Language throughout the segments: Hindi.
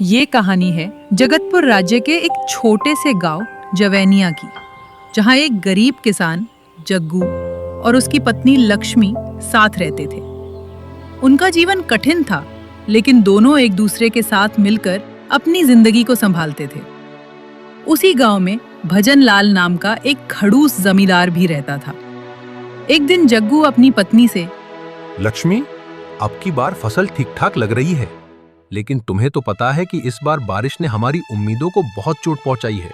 ये कहानी है जगतपुर राज्य के एक छोटे से गांव जवैनिया की, जहां एक गरीब किसान जग्गू और उसकी पत्नी लक्ष्मी साथ रहते थे। उनका जीवन कठिन था, लेकिन दोनों एक दूसरे के साथ मिलकर अपनी जिंदगी को संभालते थे। उसी गांव में भजन लाल नाम का एक खड़ूस जमींदार भी रहता था। एक दिन जग्गू अपनी पत्नी से, लक्ष्मी, अब की बार फसल ठीक ठाक लग रही है, लेकिन तुम्हें तो पता है कि इस बार बारिश ने हमारी उम्मीदों को बहुत चोट पहुंचाई है।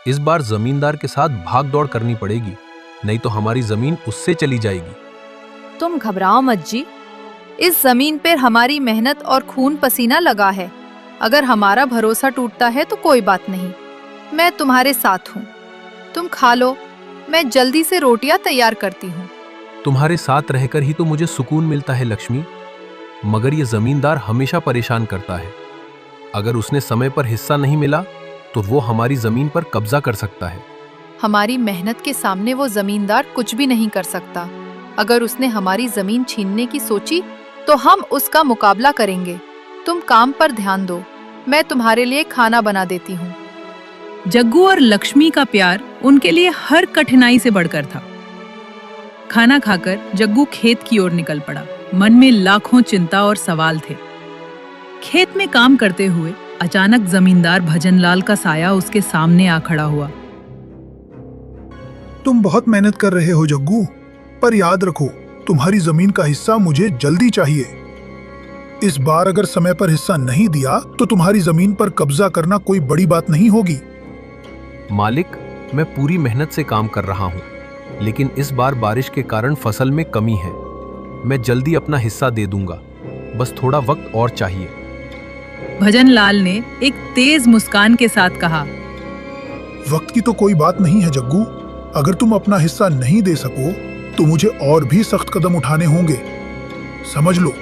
इस बार जमींदार के साथ भाग दौड़ करनी पड़ेगी, नहीं तो हमारी जमीन उससे चली जाएगी। तुम घबराओ मत जी, इस जमीन पर हमारी मेहनत और खून पसीना लगा है। अगर हमारा भरोसा टूटता है तो कोई बात नहीं, मैं तुम्हारे साथ हूँ। तुम खा लो, मैं जल्दी से रोटियां तैयार करती हूँ। तुम्हारे साथ रहकर ही तो मुझे सुकून मिलता है लक्ष्मी, मगर ये जमींदार हमेशा परेशान करता है। अगर उसने समय पर हिस्सा नहीं मिला तो वो हमारी जमीन पर कब्जा कर सकता है। हमारी मेहनत के सामने वो जमींदार कुछ भी नहीं कर सकता। अगर उसने हमारी जमीन छीनने की सोची तो हम उसका मुकाबला करेंगे। तुम काम पर ध्यान दो, मैं तुम्हारे लिए खाना बना देती हूँ। जग्गू और लक्ष्मी का प्यार उनके लिए हर कठिनाई से बढ़कर था। खाना खाकर जग्गू खेत की ओर निकल पड़ा। मन में लाखों चिंता और सवाल थे। खेत में काम करते हुए अचानक जमींदार भजनलाल का साया उसके सामने आ खड़ा हुआ। तुम बहुत मेहनत कर रहे हो जग्गू, पर याद रखो, तुम्हारी जमीन का हिस्सा मुझे जल्दी चाहिए। इस बार अगर समय पर हिस्सा नहीं दिया तो तुम्हारी जमीन पर कब्जा करना कोई बड़ी बात नहीं होगी। मालिक, मैं पूरी मेहनत से काम कर रहा हूँ, लेकिन इस बार बारिश के कारण फसल में कमी है। मैं जल्दी अपना हिस्सा दे दूंगा, बस थोड़ा वक्त और चाहिए। भजनलाल ने एक तेज मुस्कान के साथ कहा, वक्त की तो कोई बात नहीं है जग्गू, अगर तुम अपना हिस्सा नहीं दे सको तो मुझे और भी सख्त कदम उठाने होंगे, समझ लो।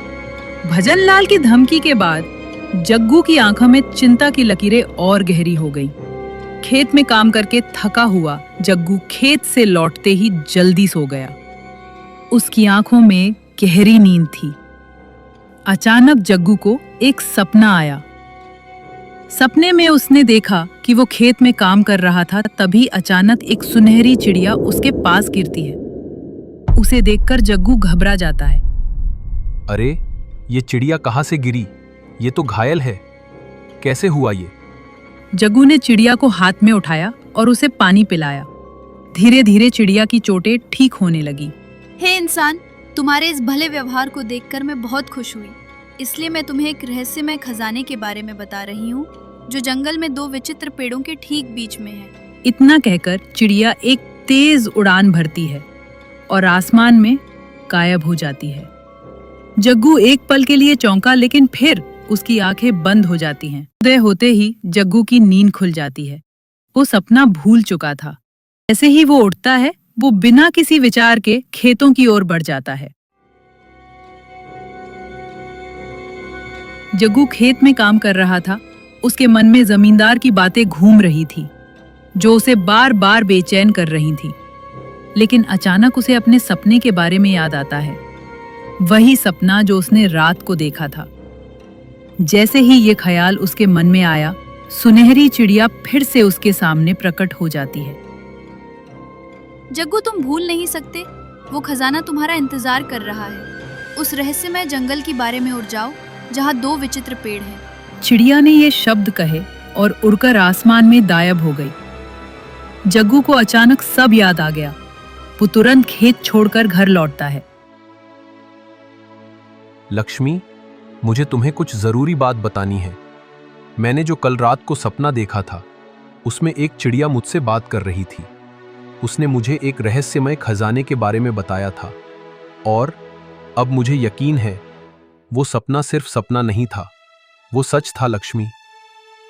भजनलाल की धमकी के बाद जग्गू की आंखों में चिंता की लकीरें और गहरी हो गईं। खेत में काम करके थका हुआ जग्गू खेत से लौटते ही जल्दी सो गया। उसकी आंखों में गहरी नींद थी। अचानक जग्गू को एक सपना आया। सपने में उसने देखा कि वो खेत में काम कर रहा था, तभी अचानक एक सुनहरी चिड़िया उसके पास गिरती है। उसे देखकर जग्गू घबरा जाता है। अरे, ये चिड़िया कहाँ से गिरी? ये तो घायल है, कैसे हुआ ये? जग्गू ने चिड़िया को हाथ में उठाया और उसे पानी पिलाया। धीरे धीरे चिड़िया की चोटें ठीक होने लगी। हे इंसान, तुम्हारे इस भले व्यवहार को देखकर मैं बहुत खुश हुई। इसलिए मैं तुम्हें एक रहस्यमय खजाने के बारे में बता रही हूँ, जो जंगल में 2 विचित्र पेड़ों के ठीक बीच में है। इतना कहकर चिड़िया एक तेज उड़ान भरती है और आसमान में गायब हो जाती है। जग्गू एक पल के लिए चौंका, लेकिन फिर उसकी आंखें बंद हो जाती हैं। उदय होते ही जग्गू की नींद खुल जाती है। वो सपना भूल चुका था। ऐसे ही वो उठता है, वो बिना किसी विचार के खेतों की ओर बढ़ जाता है। जग्गू खेत में काम कर रहा था। उसके मन में जमींदार की बातें घूम रही थी, जो उसे बार बार बेचैन कर रही थी। लेकिन अचानक उसे अपने सपने के बारे में याद आता है, वही सपना जो उसने रात को देखा था। जैसे ही ये ख्याल उसके मन में आया, सुनहरी चिड़िया फिर से उसके सामने प्रकट हो जाती है। जग्गू, तुम भूल नहीं सकते, वो खजाना तुम्हारा इंतजार कर रहा है। उस रहस्यमय जंगल के बारे में उड़ जाओ, जहाँ 2 विचित्र पेड़ हैं। चिड़िया ने ये शब्द कहे और उड़कर आसमान में गायब हो गई। जग्गू को अचानक सब याद आ गया। वो तुरंत खेत छोड़कर घर लौटता है। लक्ष्मी, मुझे तुम्हें कुछ जरूरी बात बतानी है। मैंने जो कल रात को सपना देखा था, उसमें एक चिड़िया मुझसे बात कर रही थी। उसने मुझे एक रहस्यमय खजाने के बारे में बताया था, और अब मुझे यकीन है वो सपना सिर्फ सपना नहीं था, वो सच था। लक्ष्मी,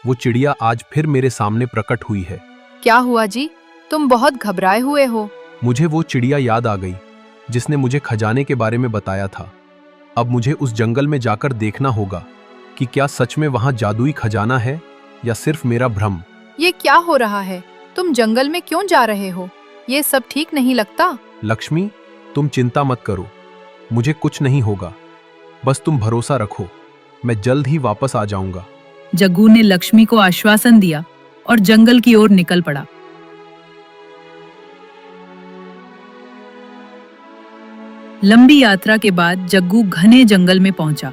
वो चिड़िया आज फिर मेरे सामने प्रकट हुई है। क्या हुआ जी, तुम बहुत घबराए हुए हो? मुझे वो चिड़िया याद आ गई जिसने मुझे खजाने के बारे में बताया था। अब मुझे उस जंगल में जाकर देखना होगा कि क्या सच में वहां जादुई खजाना है या सिर्फ मेरा भ्रम। ये क्या हो रहा है? तुम जंगल में क्यों जा रहे हो? ये सब ठीक नहीं लगता। लक्ष्मी, तुम चिंता मत करो, मुझे कुछ नहीं होगा। बस तुम भरोसा रखो, मैं जल्द ही वापस आ जाऊंगा। जग्गू ने लक्ष्मी को आश्वासन दिया और जंगल की ओर निकल पड़ा। लंबी यात्रा के बाद जग्गू घने जंगल में पहुंचा।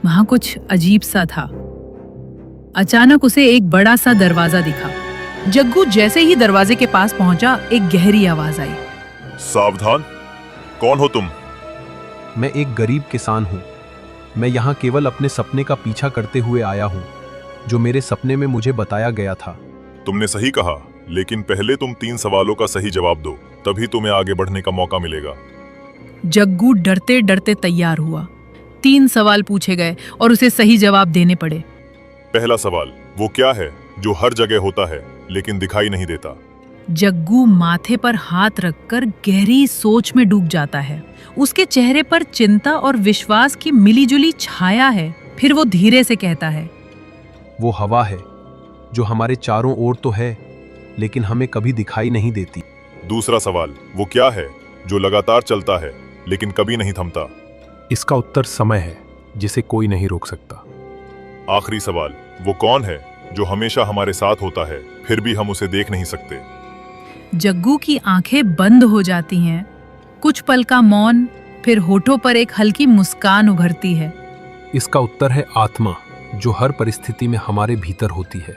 वहां कुछ अजीब सा था। अचानक उसे एक बड़ा सा दरवाजा दिखा। जग्गू जैसे ही दरवाजे के पास पहुंचा, एक गहरी आवाज आई। सावधान, कौन हो तुम? मैं एक गरीब किसान हूँ। मैं यहाँ केवल अपने सपने का पीछा करते हुए आया हूँ, जो मेरे सपने में मुझे बताया गया था। तुमने सही कहा, लेकिन पहले तुम 3 सवालों का सही जवाब दो, तभी तुम्हें आगे बढ़ने का मौका मिलेगा। जग्गू डरते डरते तैयार हुआ। 3 सवाल पूछे गए और उसे सही जवाब देने पड़े। पहला सवाल, वो क्या है जो हर जगह होता है लेकिन दिखाई नहीं देता? जग्गू माथे पर हाथ रखकर गहरी सोच में डूब जाता है। उसके चेहरे पर चिंता और विश्वास की मिलीजुली छाया है। फिर वो धीरे से कहता है, वो हवा है जो हमारे चारों ओर तो है, लेकिन हमें कभी दिखाई नहीं देती। दूसरा सवाल, वो क्या है जो लगातार चलता है लेकिन कभी नहीं थमता? इसका उत्तर समय है, जिसे कोई नहीं रोक सकता। आखिरी सवाल, वो कौन है जो हमेशा हमारे साथ होता है, फिर भी हम उसे देख नहीं सकते? जग्गू की आंखें बंद हो जाती हैं। कुछ पल का मौन, फिर होठों पर एक हल्की मुस्कान उभरती है। इसका उत्तर है आत्मा, जो हर परिस्थिति में हमारे भीतर होती है।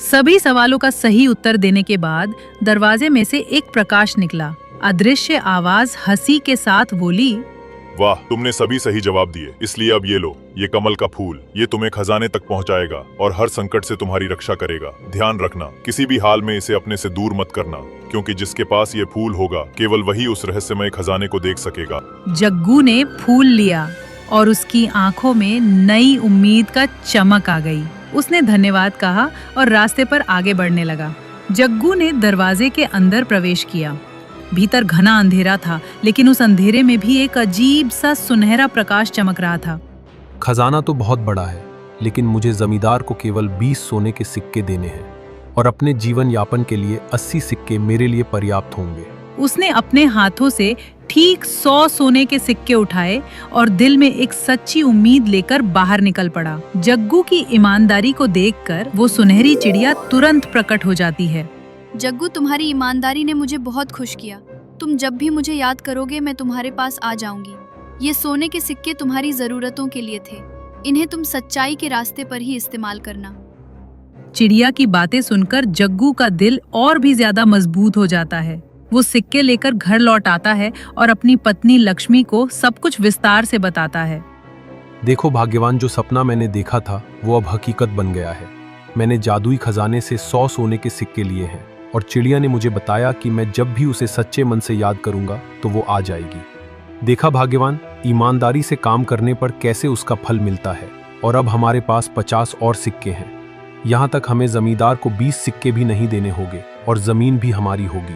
सभी सवालों का सही उत्तर देने के बाद दरवाजे में से एक प्रकाश निकला। अदृश्य आवाज हंसी के साथ बोली, वाह, तुमने सभी सही जवाब दिए, इसलिए अब ये लो, ये कमल का फूल, ये तुम्हें खजाने तक पहुंचाएगा और हर संकट से तुम्हारी रक्षा करेगा। ध्यान रखना, किसी भी हाल में इसे अपने से दूर मत करना, क्योंकि जिसके पास ये फूल होगा, केवल वही उस रहस्यमय खजाने को देख सकेगा। जग्गू ने फूल लिया और उसकी आंखों में नई उम्मीद का चमक आ गई। उसने धन्यवाद कहा और रास्ते पर आगे बढ़ने लगा। जग्गू ने दरवाजे के अंदर प्रवेश किया। भीतर घना अंधेरा था, लेकिन उस अंधेरे में भी एक अजीब सा सुनहरा प्रकाश चमक रहा था। खजाना तो बहुत बड़ा है, लेकिन मुझे जमींदार को केवल 20 सोने के सिक्के देने हैं और अपने जीवन यापन के लिए 80 सिक्के मेरे लिए पर्याप्त होंगे। उसने अपने हाथों से ठीक 100 सोने के सिक्के उठाए और दिल में एक सच्ची उम्मीद लेकर बाहर निकल पड़ा। जग्गू की ईमानदारी को देखकर वो सुनहरी चिड़िया तुरंत प्रकट हो जाती है। जग्गू, तुम्हारी ईमानदारी ने मुझे बहुत खुश किया। तुम जब भी मुझे याद करोगे, मैं तुम्हारे पास आ जाऊंगी। ये सोने के सिक्के तुम्हारी जरूरतों के लिए थे। इन्हें तुम सच्चाई के रास्ते पर ही इस्तेमाल करना। चिड़िया की बातें सुनकर जग्गू का दिल और भी ज्यादा मजबूत हो जाता है। वो सिक्के लेकर घर लौट आता है और अपनी पत्नी लक्ष्मी को सब कुछ विस्तार से बताता है। देखो भाग्यवान, जो सपना मैंने देखा था वो अब हकीकत बन गया है। मैंने जादुई खजाने से 100 सोने के सिक्के लिए हैं और चिड़िया ने मुझे बताया कि मैं जब भी उसे सच्चे मन से याद करूंगा तो वो आ जाएगी। देखा भाग्यवान, ईमानदारी से काम करने पर कैसे उसका फल मिलता है। और अब हमारे पास 50 और सिक्के हैं। यहाँ तक हमें जमींदार को 20 सिक्के भी नहीं देने होंगे और जमीन भी हमारी होगी।